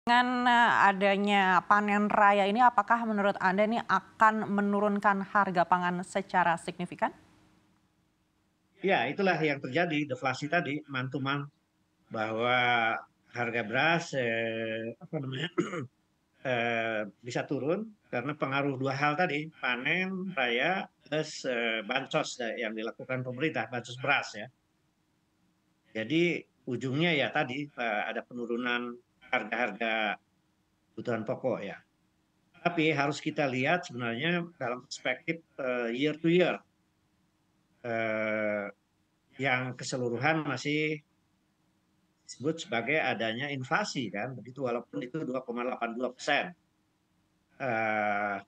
Dengan adanya panen raya ini apakah menurut Anda ini akan menurunkan harga pangan secara signifikan? Ya, itulah yang terjadi, deflasi tadi, man to man, bahwa harga beras, apa namanya, bisa turun karena pengaruh 2 hal tadi, panen raya plus, bansos yang dilakukan pemerintah, bansos beras ya. Jadi ujungnya ya tadi, ada penurunan harga-harga kebutuhan pokok ya. Tapi harus kita lihat sebenarnya dalam perspektif, year to year, eee, yang keseluruhan masih disebut sebagai adanya inflasi kan, begitu walaupun itu 2,82%. Eee,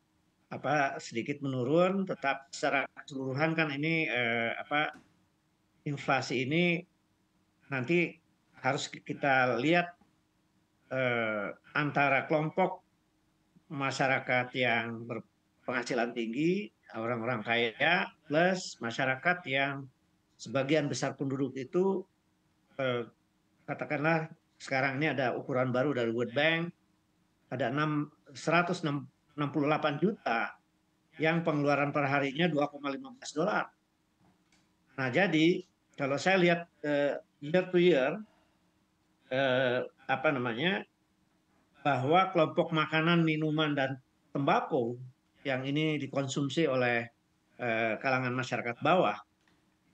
sedikit menurun, tetap secara keseluruhan kan ini, inflasi ini nanti harus kita lihat, antara kelompok masyarakat yang berpenghasilan tinggi, orang-orang kaya, plus masyarakat yang sebagian besar penduduk itu, eee, katakanlah sekarang ini ada ukuran baru dari World Bank, ada 168 juta yang pengeluaran per harinya $2,15. Nah, jadi kalau saya lihat, year to year, apa namanya, bahwa kelompok makanan, minuman, dan tembakau yang ini dikonsumsi oleh, kalangan masyarakat bawah,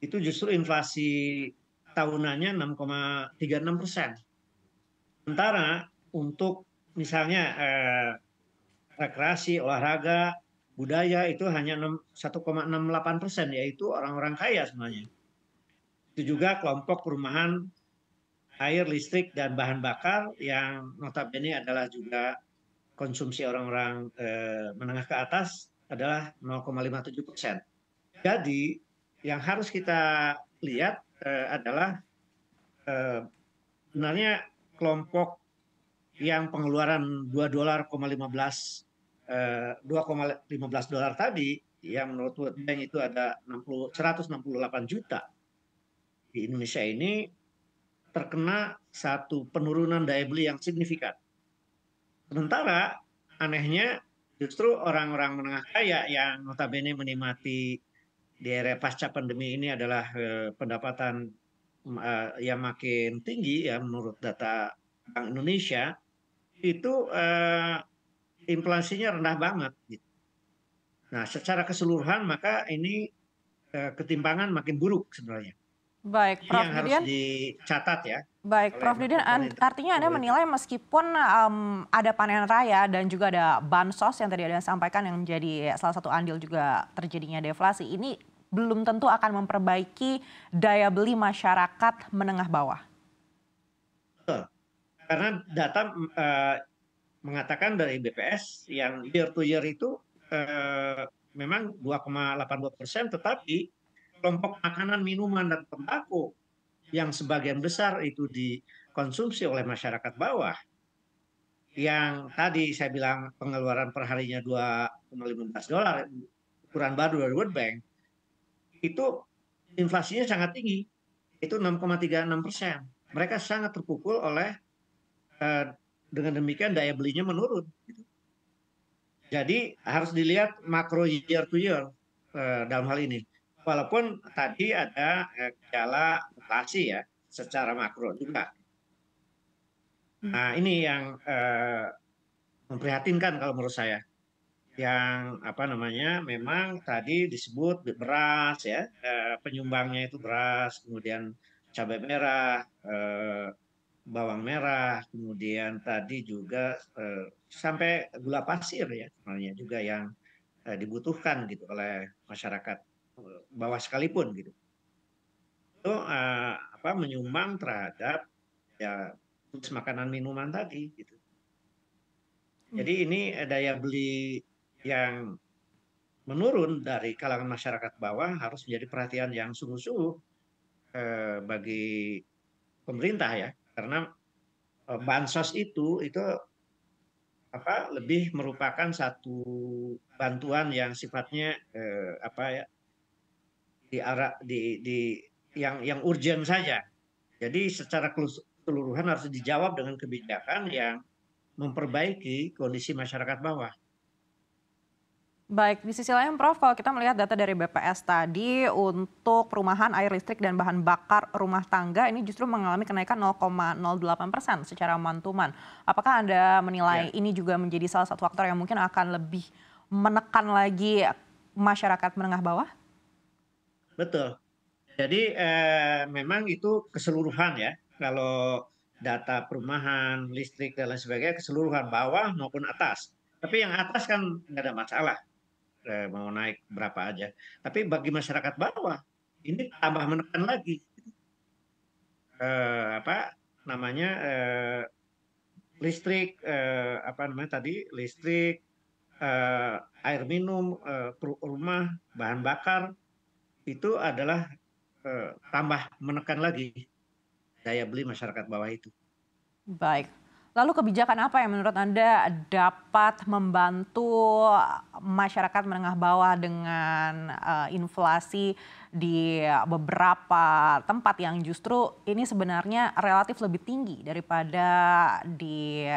itu justru inflasi tahunannya 6,36%. Sementara untuk misalnya, rekreasi, olahraga, budaya itu hanya 1,68%, yaitu orang-orang kaya sebenarnya. Itu juga kelompok perumahan, air, listrik, dan bahan bakar yang notabene adalah juga konsumsi orang-orang menengah ke atas adalah 0,57%. Jadi yang harus kita lihat adalah sebenarnya kelompok yang pengeluaran 2,15 dolar tadi, yang menurut World Bank itu ada 168 juta di Indonesia ini terkena satu penurunan daya beli yang signifikan. Sementara anehnya justru orang-orang menengah kaya yang notabene menikmati di era pasca pandemi ini adalah pendapatan yang makin tinggi ya menurut data Bank Indonesia itu inflasinya rendah banget gitu. Nah, secara keseluruhan maka ini ketimpangan makin buruk sebenarnya. Baik, Ini Prof. yang harus Didian. dicatat ya Baik, oleh Prof. Didian, pemerintah. artinya Anda pemerintah. menilai meskipun ada panen raya dan juga ada bansos yang tadi Anda sampaikan yang menjadi salah satu andil juga terjadinya deflasi, ini belum tentu akan memperbaiki daya beli masyarakat menengah bawah. Betul. Karena data mengatakan dari BPS yang year to year itu memang 2,82%, tetapi kelompok makanan, minuman, dan tembakau yang sebagian besar itu dikonsumsi oleh masyarakat bawah, yang tadi saya bilang pengeluaran per harinya $2,15, ukuran baru dari World Bank, itu inflasinya sangat tinggi, itu 6,36%. Mereka sangat terpukul oleh dengan demikian daya belinya menurun. Jadi harus dilihat makro year to year dalam hal ini. Walaupun tadi ada gejala inflasi ya secara makro juga. Nah, ini yang memprihatinkan kalau menurut saya. Yang apa namanya, memang tadi disebut beras ya, penyumbangnya itu beras, kemudian cabai merah, bawang merah, kemudian tadi juga sampai gula pasir ya sebenarnya juga yang dibutuhkan gitu oleh masyarakat bawah sekalipun gitu. Itu menyumbang terhadap ya makanan minuman tadi gitu. Jadi ini daya beli yang menurun dari kalangan masyarakat bawah harus menjadi perhatian yang sungguh-sungguh bagi pemerintah ya, karena bansos itu lebih merupakan satu bantuan yang sifatnya di arah di yang urgent saja. Jadi secara keseluruhan harus dijawab dengan kebijakan yang memperbaiki kondisi masyarakat bawah. Baik, di sisi lain Prof, kalau kita melihat data dari BPS tadi untuk perumahan, air listrik, dan bahan bakar rumah tangga ini justru mengalami kenaikan 0,08% secara month-to-month. Apakah Anda menilai Ya, ini juga menjadi salah satu faktor yang mungkin akan lebih menekan lagi masyarakat menengah bawah? betul. Jadi memang itu keseluruhan ya. Kalau data perumahan, listrik dan lain sebagainya keseluruhan bawah maupun atas. Tapi yang atas kan nggak ada masalah mau naik berapa aja. Tapi bagi masyarakat bawah ini tambah menekan lagi apa namanya listrik apa namanya tadi listrik eh, air minum rumah bahan bakar itu adalah tambah menekan lagi daya beli masyarakat bawah itu. Baik. Lalu kebijakan apa yang menurut Anda dapat membantu masyarakat menengah bawah dengan inflasi di beberapa tempat yang justru ini sebenarnya relatif lebih tinggi daripada di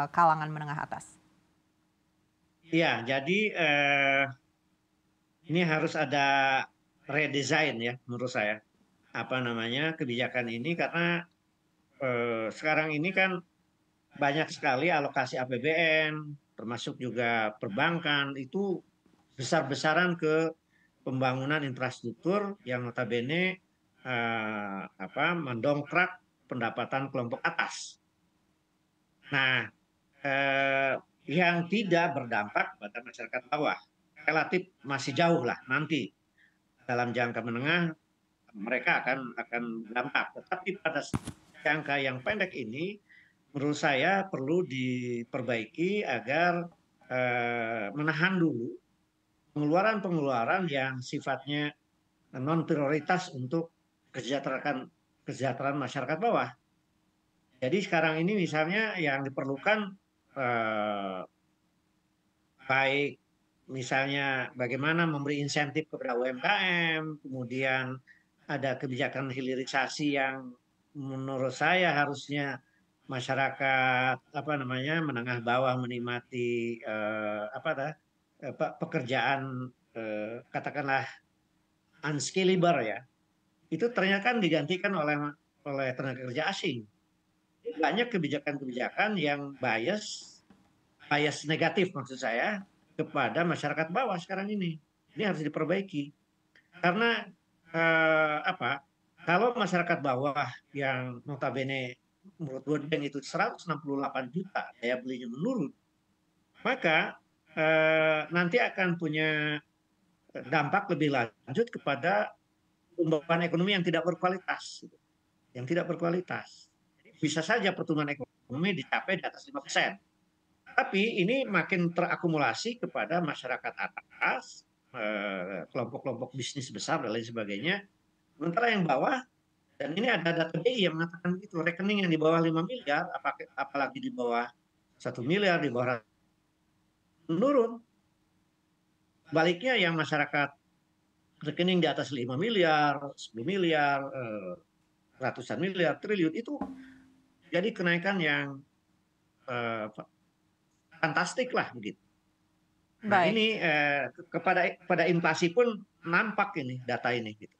kalangan menengah atas? Iya, jadi ini harus ada redesign ya menurut saya. Apa namanya kebijakan ini karena sekarang ini kan banyak sekali alokasi APBN, termasuk juga perbankan itu besar-besaran ke pembangunan infrastruktur yang notabene apa mendongkrak pendapatan kelompok atas. Nah, eh, yang tidak berdampak pada masyarakat bawah relatif masih jauh lah nanti dalam jangka menengah mereka akan berdampak. Tetapi pada jangka yang pendek ini menurut saya perlu diperbaiki agar menahan dulu pengeluaran-pengeluaran yang sifatnya non prioritas untuk kesejahteraan masyarakat bawah. Jadi sekarang ini misalnya yang diperlukan eh, baik misalnya bagaimana memberi insentif kepada UMKM, kemudian ada kebijakan hilirisasi yang menurut saya harusnya masyarakat apa namanya menengah bawah menikmati pekerjaan katakanlah unskillable ya itu ternyata kan digantikan oleh tenaga kerja asing. Banyak kebijakan-kebijakan yang bias negatif maksud saya kepada masyarakat bawah sekarang ini. Ini harus diperbaiki karena apa? Kalau masyarakat bawah yang notabene menurut World Bank itu 168 juta daya belinya menurun, maka nanti akan punya dampak lebih lanjut kepada pertumbuhan ekonomi yang tidak berkualitas, yang tidak berkualitas. Bisa saja pertumbuhan ekonomi dicapai di atas 5%. Tapi ini makin terakumulasi kepada masyarakat atas, kelompok-kelompok bisnis besar dan lain sebagainya. Sementara yang bawah, dan ini ada data BI yang mengatakan itu rekening yang di bawah 5 miliar, apalagi di bawah 1 miliar, di bawah menurun. Baliknya yang masyarakat rekening di atas 5 miliar, 10 miliar, ratusan miliar, triliun itu jadi kenaikan yang eh, fantastik lah begitu. Nah Baik. ini kepada inflasi pun nampak ini data ini. Gitu.